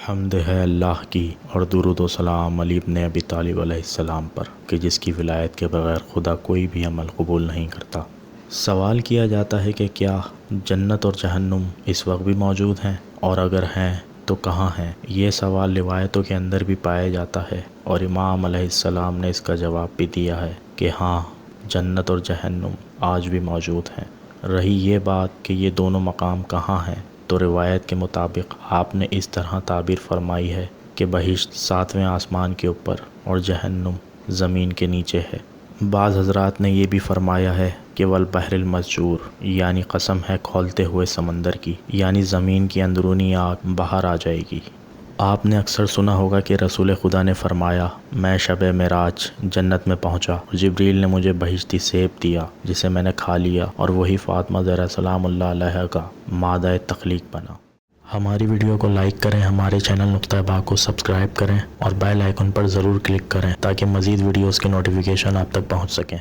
حمد ہے اللہ کی اور درود و سلام علی ابن ابی طالب علیہ السلام پر کہ جس کی ولایت کے بغیر خدا کوئی بھی عمل قبول نہیں کرتا۔ سوال کیا جاتا ہے کہ کیا جنت اور جہنم اس وقت بھی موجود ہیں، اور اگر ہیں تو کہاں ہیں؟ یہ سوال روایتوں کے اندر بھی پایا جاتا ہے، اور امام علیہ السلام نے اس کا جواب بھی دیا ہے کہ ہاں، جنت اور جہنم آج بھی موجود ہیں۔ رہی یہ بات کہ یہ دونوں مقام کہاں ہیں، تو روایت کے مطابق آپ نے اس طرح تعبیر فرمائی ہے کہ بہشت 7ویں آسمان کے اوپر اور جہنم زمین کے نیچے ہے۔ بعض حضرات نے یہ بھی فرمایا ہے کہ والبحر المسجور، یعنی قسم ہے کھولتے ہوئے سمندر کی، یعنی زمین کی اندرونی آگ باہر آ جائے گی۔ آپ نے اکثر سنا ہوگا کہ رسول خدا نے فرمایا، میں شب معراج جنت میں پہنچا، جبریل نے مجھے بہشتی سیب دیا جسے میں نے کھا لیا، اور وہی فاطمہ زہرا سلام اللہ علیہا کا مادہ تخلیق بنا۔ ہماری ویڈیو کو لائک کریں، ہمارے چینل نقطہ با کو سبسکرائب کریں اور بیل آئیکن پر ضرور کلک کریں تاکہ مزید ویڈیوز کی نوٹیفیکیشن آپ تک پہنچ سکیں۔